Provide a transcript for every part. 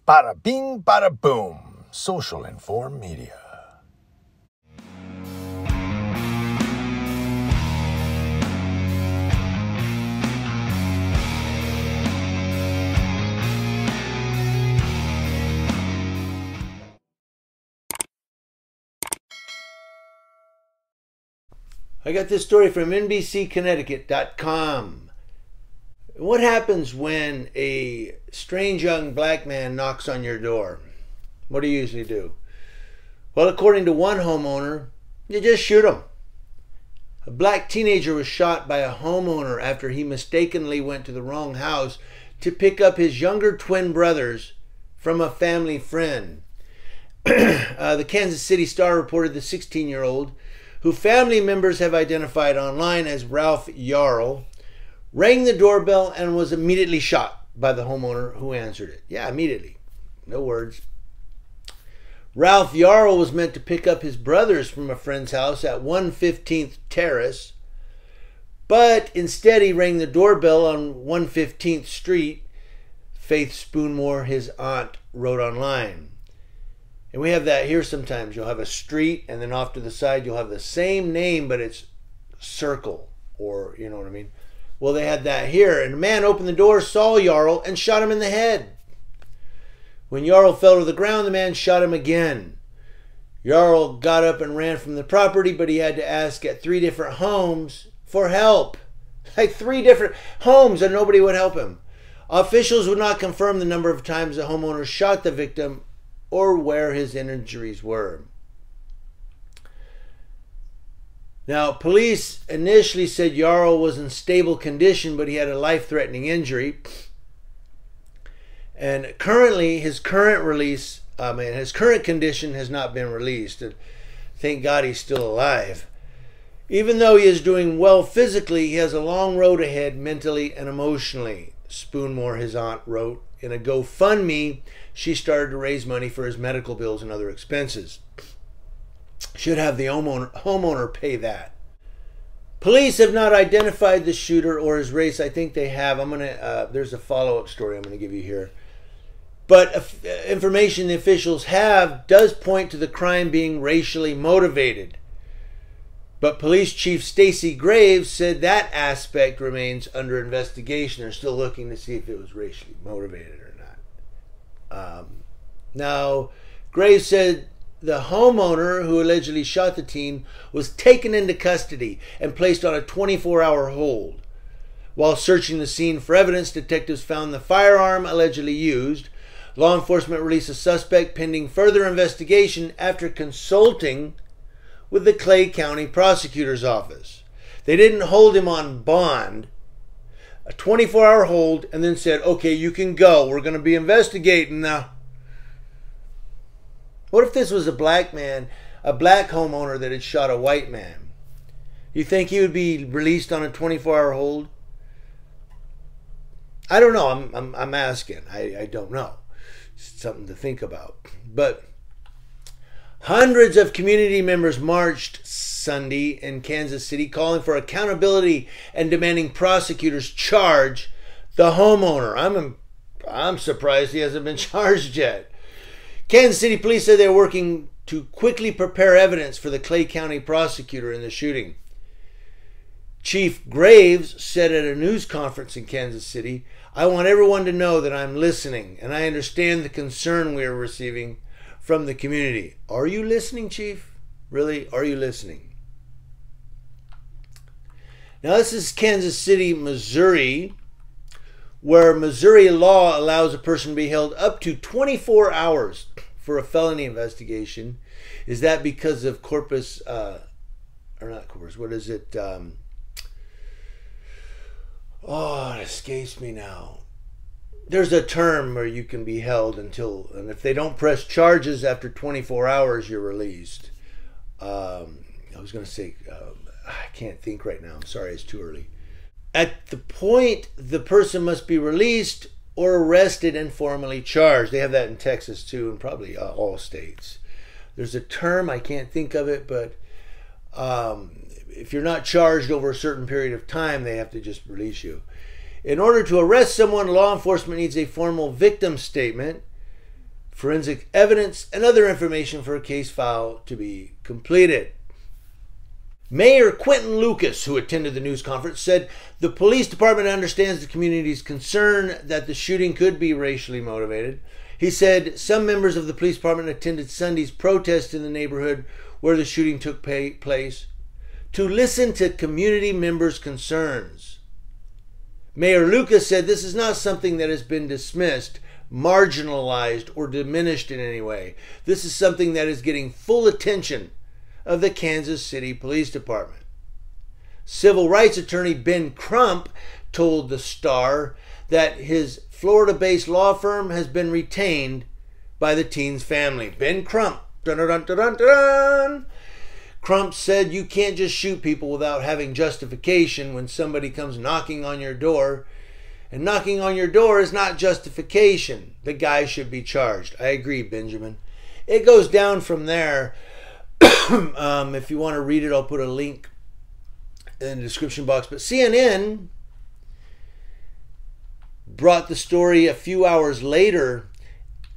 Bada bing, bada boom. Social Informed Media. I got this story from NBCConnecticut.com. What happens when a strange young black man knocks on your door? What do you usually do? Well, according to one homeowner, you just shoot him. A black teenager was shot by a homeowner after he mistakenly went to the wrong house to pick up his younger twin brothers from a family friend. The Kansas City Star reported the 16-year-old, who family members have identified online as Ralph Yarl, rang the doorbell and was immediately shot by the homeowner who answered it. Yeah, immediately. No words. Ralph Yarl was meant to pick up his brothers from a friend's house at 115th Terrace, but instead he rang the doorbell on 115th Street, Faith Spoonmore, his aunt, wrote online. And we have that here sometimes. You'll have a street, and then off to the side you'll have the same name, but it's circle, or you know what I mean. Well, they had that here, and a man opened the door, saw Yarl, and shot him in the head. When Yarl fell to the ground, the man shot him again. Yarl got up and ran from the property, but he had to ask at 3 different homes for help. Like 3 different homes, and nobody would help him. Officials would not confirm the number of times the homeowner shot the victim or where his injuries were. Now, police initially said Yarl was in stable condition, but he had a life-threatening injury. And currently, his current condition has not been released. And thank God he's still alive. Even though he is doing well physically, he has a long road ahead mentally and emotionally, Spoonmore, his aunt, wrote. In a GoFundMe, she started to raise money for his medical bills and other expenses. Should have the homeowner pay that. Police have not identified the shooter or his race. I think they have. There's a follow-up story I'm going to give you here. But information the officials have does point to the crime being racially motivated. But Police Chief Stacey Graves said that aspect remains under investigation. They're still looking to see if it was racially motivated or not. Now, Graves said the homeowner who allegedly shot the teen was taken into custody and placed on a 24-hour hold. While searching the scene for evidence, detectives found the firearm allegedly used. Law enforcement released a suspect pending further investigation after consulting with the Clay County Prosecutor's Office. They didn't hold him on bond, a 24-hour hold, and then said, okay, you can go. We're going to be investigating now. What if this was a black man, a black homeowner that had shot a white man? You think he would be released on a 24-hour hold? I don't know. I'm asking. I don't know. It's something to think about. But hundreds of community members marched Sunday in Kansas City calling for accountability and demanding prosecutors charge the homeowner. I'm surprised he hasn't been charged yet. Kansas City police said they're working to quickly prepare evidence for the Clay County prosecutor in the shooting. Chief Graves said at a news conference in Kansas City, I want everyone to know that I'm listening and I understand the concern we are receiving from the community. Are you listening, Chief? Really? Are you listening? Now, this is Kansas City, Missouri, where Missouri law allows a person to be held up to 24 hours for a felony investigation. Is that because of corpus, or not corpus, what is it? It escapes me now. There's a term where you can be held until, and if they don't press charges after 24 hours, you're released. I was going to say, I can't think right now. I'm sorry, it's too early. At the point, the person must be released or arrested and formally charged. They have that in Texas too, and probably all states. There's a term, I can't think of it, but if you're not charged over a certain period of time, they have to just release you. In order to arrest someone, law enforcement needs a formal victim statement forensic evidence, and other information for a case file to be completed. Mayor Quentin Lucas, who attended the news conference, said the police department understands the community's concern that the shooting could be racially motivated. He said some members of the police department attended Sunday's protest in the neighborhood where the shooting took place to listen to community members' concerns. Mayor Lucas said this is not something that has been dismissed, marginalized, or diminished in any way. This is something that is getting full attention of the Kansas City Police Department. Civil rights attorney Ben Crump told the Star that his Florida-based law firm has been retained by the teen's family. Ben Crump. Dun, dun, dun, dun, dun. Crump said you can't just shoot people without having justification when somebody comes knocking on your door. And knocking on your door is not justification. The guy should be charged. I agree, Benjamin. It goes down from there. If you want to read it, I'll put a link in the description box. But CNN brought the story a few hours later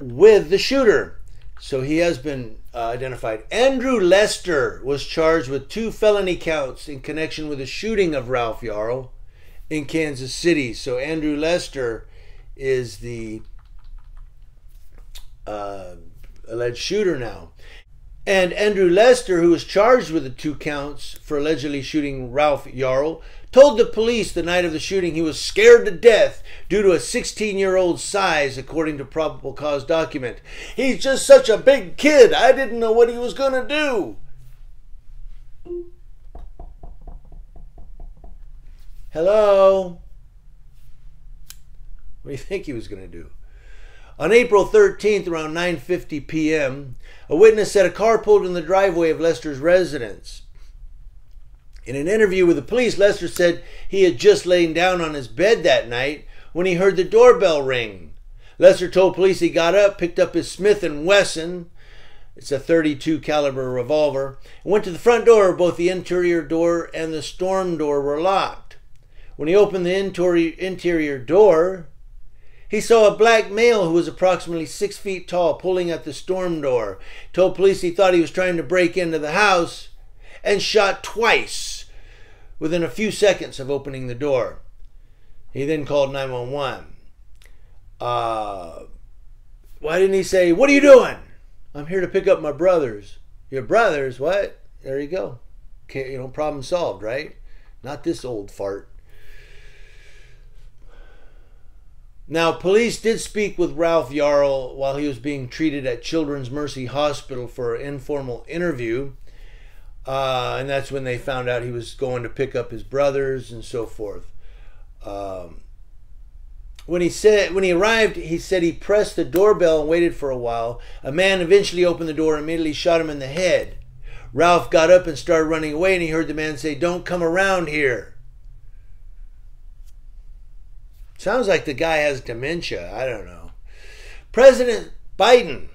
with the shooter. So he has been identified. Andrew Lester was charged with 2 felony counts in connection with the shooting of Ralph Yarl in Kansas City. So Andrew Lester is the alleged shooter now. And Andrew Lester, who was charged with the 2 counts for allegedly shooting Ralph Yarl, told the police the night of the shooting he was scared to death due to a 16-year-old's size, according to probable cause document. He's just such a big kid. I didn't know what he was going to do. Hello? What do you think he was going to do? On April 13th, around 9:50 p.m., a witness said a car pulled in the driveway of Lester's residence. In an interview with the police, Lester said he had just lain down on his bed that night when he heard the doorbell ring. Lester told police he got up, picked up his Smith & Wesson, it's a .32 caliber revolver, and went to the front door. Both the interior door and the storm door were locked. When he opened the interior door, he saw a black male who was approximately 6 feet tall pulling at the storm door. He told police he thought he was trying to break into the house and shot twice within a few seconds of opening the door. He then called 911. Why didn't he say, "What are you doing?" "I'm here to pick up my brothers." "Your brothers? What?" There you go. Okay, problem solved, right? Not this old fart. Now, police did speak with Ralph Yarl while he was being treated at Children's Mercy Hospital for an informal interview. And that's when they found out he was going to pick up his brothers and so forth. When he arrived, he said he pressed the doorbell and waited for a while. A man eventually opened the door and immediately shot him in the head. Ralph got up and started running away, and he heard the man say, "Don't come around here." Sounds like the guy has dementia. I don't know. President Biden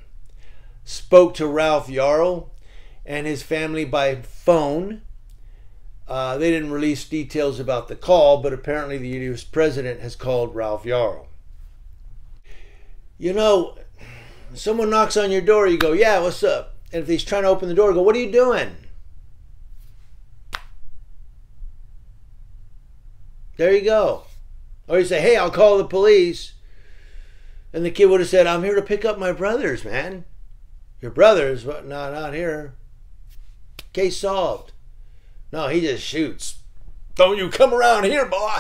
spoke to Ralph Yarl and his family by phone. They didn't release details about the call, but apparently the U.S. president has called Ralph Yarl. Someone knocks on your door, you go, "Yeah, what's up?" And if he's trying to open the door, go, "What are you doing?" There you go. Or you say, "Hey, I'll call the police." And the kid would have said, "I'm here to pick up my brothers, man." "Your brothers?" "What? No, not here." Case solved. No, he just shoots. "Don't you come around here, boy."